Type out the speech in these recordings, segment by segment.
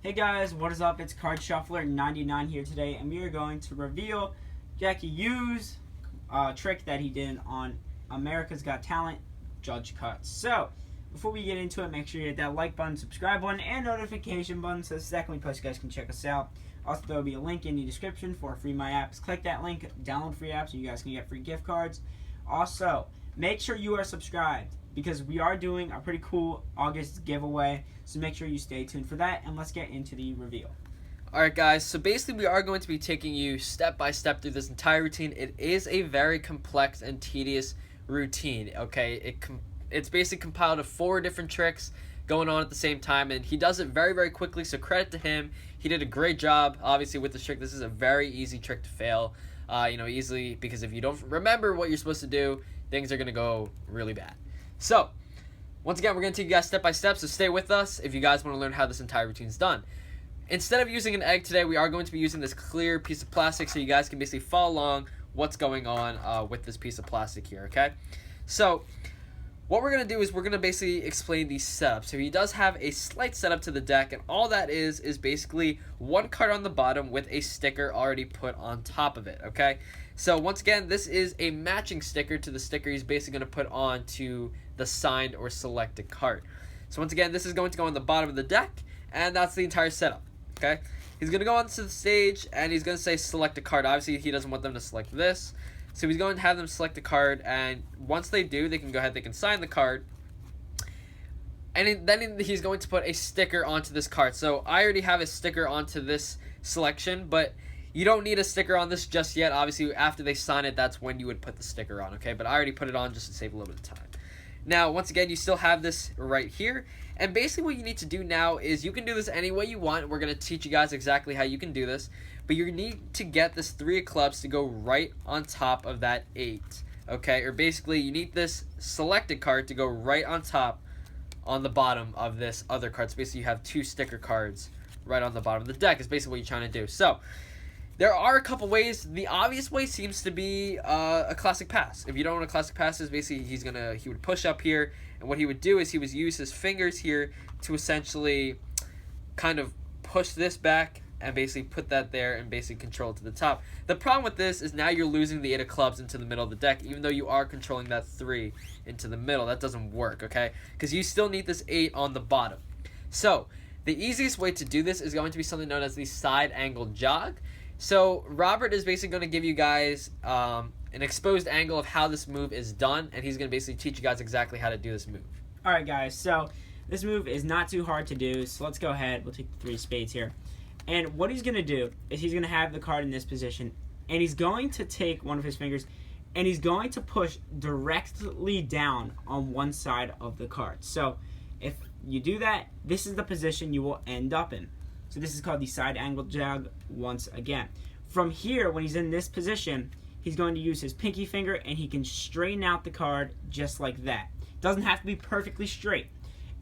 Hey guys, what is up? It's Card Shuffler 99 here today, and we are going to reveal Jeki Yoo's trick that he did on America's Got Talent Judge Cuts. So, before we get into it, make sure you hit that like button, subscribe button, and notification button so the second we post, you guys can check us out. Also, there will be a link in the description for free My Apps. Click that link, download free apps, so you guys can get free gift cards. Also, make sure you are subscribed, because we are doing a pretty cool August giveaway, so make sure you stay tuned for that, and let's get into the reveal. Alright guys, so basically we are going to be taking you step by step through this entire routine. It is a very complex and tedious routine, okay? It's basically compiled of 4 different tricks going on at the same time, and he does it very, very quickly, so credit to him. He did a great job, obviously, with this trick. This is a very easy trick to fail, easily, because if you don't remember what you're supposed to do, things are going to go really bad. So, once again, we're going to take you guys step by step, so stay with us if you guys want to learn how this entire routine is done. Instead of using an egg today, we are going to be using this clear piece of plastic so you guys can basically follow along what's going on with this piece of plastic here, okay? So, what we're going to do is we're going to basically explain the setup. So he does have a slight setup to the deck, and all that is basically one card on the bottom with a sticker already put on top of it, okay? So once again, this is a matching sticker to the sticker he's basically going to put on to the signed or selected card. So once again, this is going to go on the bottom of the deck, and that's the entire setup, okay? He's going to go onto the stage, and he's going to say select a card. Obviously, he doesn't want them to select this. So he's going to have them select a card, and once they do, they can go ahead, they can sign the card. And then he's going to put a sticker onto this card. So I already have a sticker onto this selection, but you don't need a sticker on this just yet. Obviously, after they sign it, that's when you would put the sticker on, okay? But I already put it on just to save a little bit of time. Now, once again, you still have this right here. And basically what you need to do now is you can do this any way you want. We're going to teach you guys exactly how you can do this. But you need to get this 3 of clubs to go right on top of that 8, okay? Or basically, you need this selected card to go right on top on the bottom of this other card. So basically, you have 2 sticker cards right on the bottom of the deck is basically what you're trying to do. So, there are a couple ways. The obvious way seems to be a classic pass. If you don't know what a classic pass is, basically he would push up here, and what he would do is he would use his fingers here to essentially kind of push this back and basically put that there and basically control it to the top. The problem with this is now you're losing the 8 of clubs into the middle of the deck, even though you are controlling that 3 into the middle. That doesn't work, okay? Because you still need this 8 on the bottom. So, the easiest way to do this is going to be something known as the side angle jog. So, Robert is basically going to give you guys an exposed angle of how this move is done, and he's going to basically teach you guys exactly how to do this move. Alright guys, so this move is not too hard to do, so let's go ahead. We'll take the 3 spades here. And what he's going to do is he's going to have the card in this position, and he's going to take one of his fingers, and he's going to push directly down on one side of the card. So if you do that, this is the position you will end up in. So this is called the side angle jog once again. From here, when he's in this position, he's going to use his pinky finger, and he can straighten out the card just like that. Doesn't have to be perfectly straight.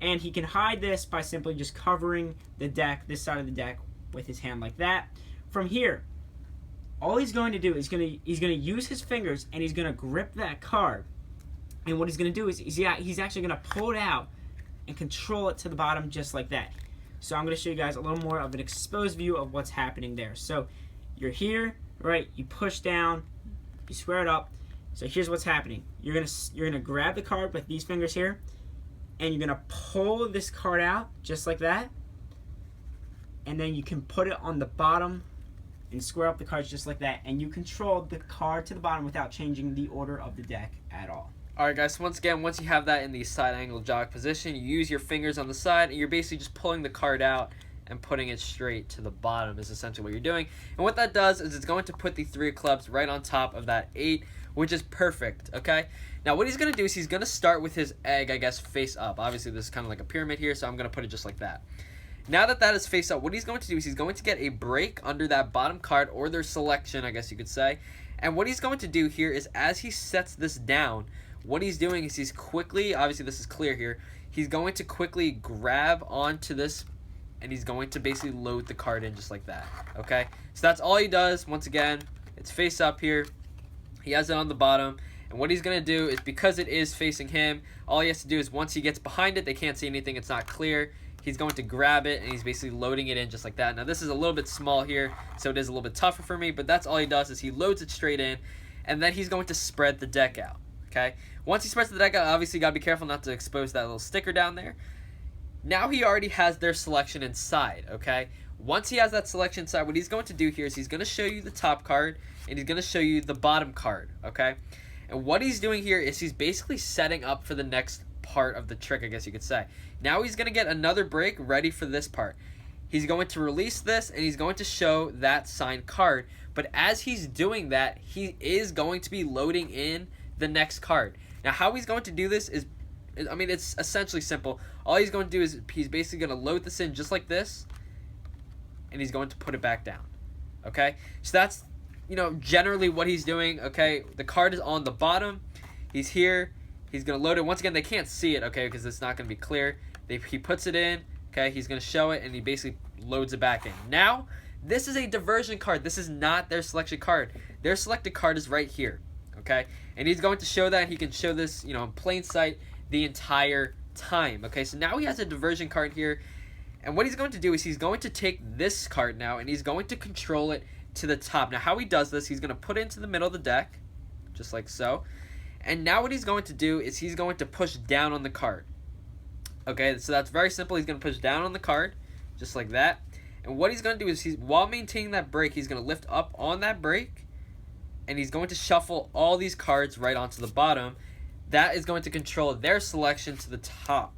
And he can hide this by simply just covering the deck, this side of the deck, with his hand like that. From here, all he's going to do is he's going to use his fingers, and he's going to grip that card. And what he's going to do is he's actually going to pull it out and control it to the bottom just like that. So I'm going to show you guys a little more of an exposed view of what's happening there. So you're here, right? You push down, you square it up. So here's what's happening. You're gonna grab the card with these fingers here, and you're gonna pull this card out just like that. And then you can put it on the bottom and square up the cards just like that. And you control the card to the bottom without changing the order of the deck at all. Alright guys, so once again, once you have that in the side angle jog position, you use your fingers on the side, and you're basically just pulling the card out and putting it straight to the bottom is essentially what you're doing. And what that does is it's going to put the 3 of clubs right on top of that 8, which is perfect, okay? Now what he's going to do is he's going to start with his egg, I guess, face up. Obviously this is kind of like a pyramid here, so I'm going to put it just like that. Now that that is face up, what he's going to do is he's going to get a break under that bottom card, or their selection, I guess you could say. And what he's going to do here is as he sets this down, what he's doing is he's quickly, obviously this is clear here, he's going to quickly grab onto this, and he's going to basically load the card in just like that, okay? So that's all he does. Once again, it's face up here. He has it on the bottom, and what he's going to do is, because it is facing him, all he has to do is once he gets behind it, they can't see anything, it's not clear, he's going to grab it, and he's basically loading it in just like that. Now, this is a little bit small here, so it is a little bit tougher for me, but that's all he does is he loads it straight in, and then he's going to spread the deck out, okay? Once he spreads the deck out, obviously you got to be careful not to expose that little sticker down there. Now he already has their selection inside, okay? Once he has that selection inside, what he's going to do here is he's going to show you the top card, and he's going to show you the bottom card, okay? And what he's doing here is he's basically setting up for the next part of the trick, I guess you could say. Now he's going to get another break ready for this part. He's going to release this, and he's going to show that signed card. But as he's doing that, he is going to be loading in the next card. Now, how he's going to do this is, I mean, it's essentially simple. All he's going to do is he's basically going to load this in just like this, and he's going to put it back down, okay? So that's, you know, generally what he's doing, okay? The card is on the bottom. He's here. He's going to load it. Once again, they can't see it, okay, because it's not going to be clear. He puts it in, okay? He's going to show it, and he basically loads it back in. Now, this is a diversion card. This is not their selection card. Their selected card is right here, okay? And he's going to show that. He can show this, you know, in plain sight the entire time, okay? So now he has a diversion card here. And what he's going to do is he's going to take this card now, and he's going to control it to the top. Now, how he does this, he's going to put it into the middle of the deck, just like so. And now what he's going to do is he's going to push down on the card. Okay, so that's very simple. He's going to push down on the card, just like that. And what he's going to do is, while maintaining that break, he's going to lift up on that break, and he's going to shuffle all these cards right onto the bottom. That is going to control their selection to the top.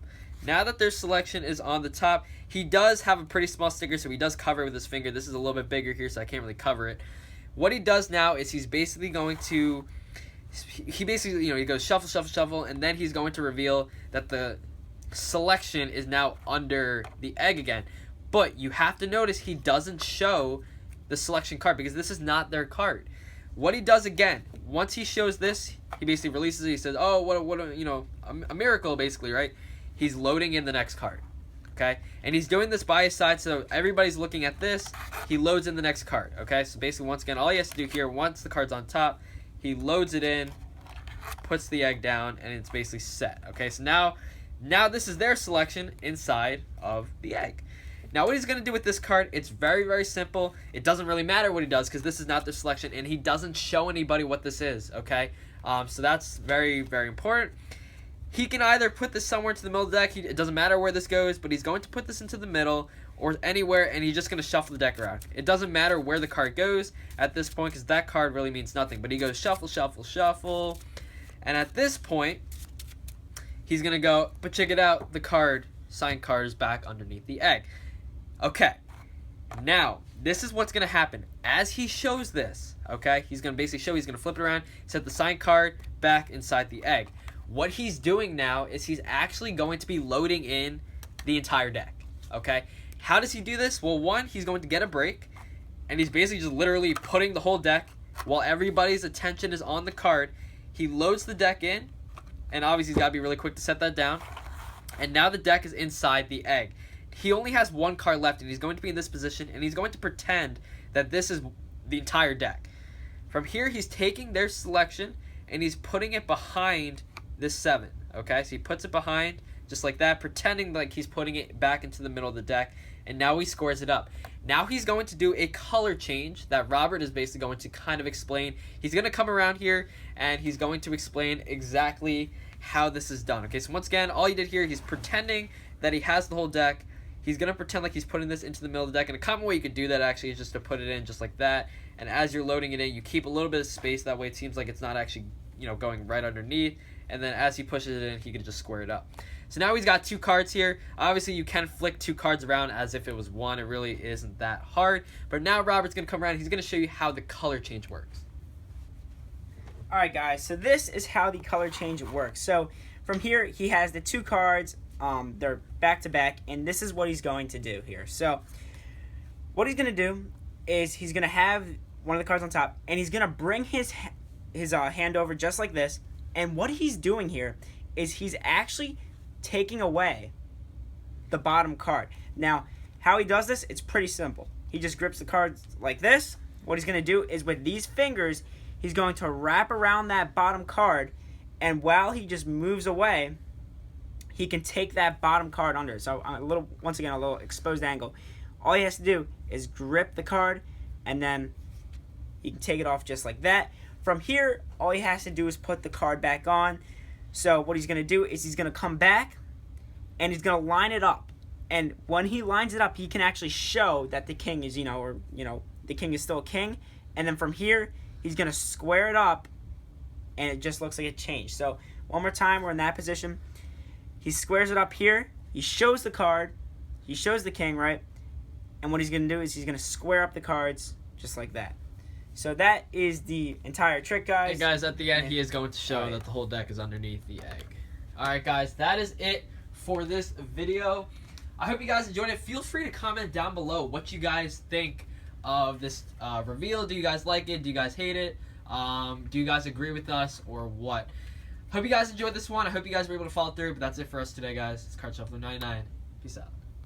Now that their selection is on the top, he does have a pretty small sticker, so he does cover it with his finger. This is a little bit bigger here, so I can't really cover it. What he does now is he's basically going to, he basically, you know, he goes shuffle, shuffle, shuffle, and then he's going to reveal that the selection is now under the egg again. But you have to notice he doesn't show the selection card because this is not their card. What he does again, once he shows this, he basically releases it. He says, oh, what a you know, a miracle, basically, right? He's loading in the next card, okay? And he's doing this by his side, so everybody's looking at this. He loads in the next card, okay? So basically, once again, all he has to do here, once the card's on top, he loads it in, puts the egg down, and it's basically set, okay? So now this is their selection inside of the egg. Now, what he's going to do with this card, it's very, very simple. It doesn't really matter what he does because this is not their selection, and he doesn't show anybody what this is, okay? So that's very, very important. He can either put this somewhere into the middle of the deck. It doesn't matter where this goes, but he's going to put this into the middle or anywhere, and he's just going to shuffle the deck around. It doesn't matter where the card goes at this point because that card really means nothing. But he goes shuffle, shuffle, shuffle. And at this point, he's going to go, but check it out, the card, signed card is back underneath the egg. Okay, now, this is what's going to happen. As he shows this, okay, he's going to basically show, he's going to flip it around, set the signed card back inside the egg. What he's doing now is he's actually going to be loading in the entire deck, okay? How does he do this? Well, one, he's going to get a break, and he's basically just literally putting the whole deck while everybody's attention is on the card. He loads the deck in, and obviously he's got to be really quick to set that down. And now the deck is inside the egg. He only has one card left, and he's going to be in this position, and he's going to pretend that this is the entire deck. From here, he's taking their selection, and he's putting it behind this 7, okay? So he puts it behind, just like that, pretending like he's putting it back into the middle of the deck, and now he scores it up. Now he's going to do a color change that Robert is basically going to kind of explain. He's going to come around here, and he's going to explain exactly how this is done, okay? So once again, all he did here, he's pretending that he has the whole deck. He's going to pretend like he's putting this into the middle of the deck, and a common way you could do that actually is just to put it in just like that, and as you're loading it in, you keep a little bit of space. That way it seems like it's not actually, you know, going right underneath. And then as he pushes it in, he can just square it up. So now he's got 2 cards here. Obviously, you can flick 2 cards around as if it was one. It really isn't that hard. But now Robert's going to come around. He's going to show you how the color change works. All right, guys. So this is how the color change works. So from here, he has the 2 cards. They're back to back. And this is what he's going to do here. So what he's going to do is he's going to have one of the cards on top. And he's going to bring his hand over just like this. And what he's doing here is he's actually taking away the bottom card. Now, how he does this, it's pretty simple. He just grips the cards like this. What he's going to do is with these fingers, he's going to wrap around that bottom card. And while he just moves away, he can take that bottom card under. So once again, a little exposed angle. All he has to do is grip the card, and then he can take it off just like that. From here, all he has to do is put the card back on. So what he's going to do is he's going to come back, and he's going to line it up. And when he lines it up, he can actually show that the king is, the king is still a king. And then from here, he's going to square it up, and it just looks like it changed. So one more time, we're in that position. He squares it up here. He shows the card. He shows the king, right? And what he's going to do is he's going to square up the cards just like that. So that is the entire trick, guys. And guys, at the end, he is going to show that the whole deck is underneath the egg. Alright, guys, that is it for this video. I hope you guys enjoyed it. Feel free to comment down below what you guys think of this reveal. Do you guys like it? Do you guys hate it? Do you guys agree with us or what? Hope you guys enjoyed this one. I hope you guys were able to follow through, but that's it for us today, guys. It's Card Shuffler 99. Peace out.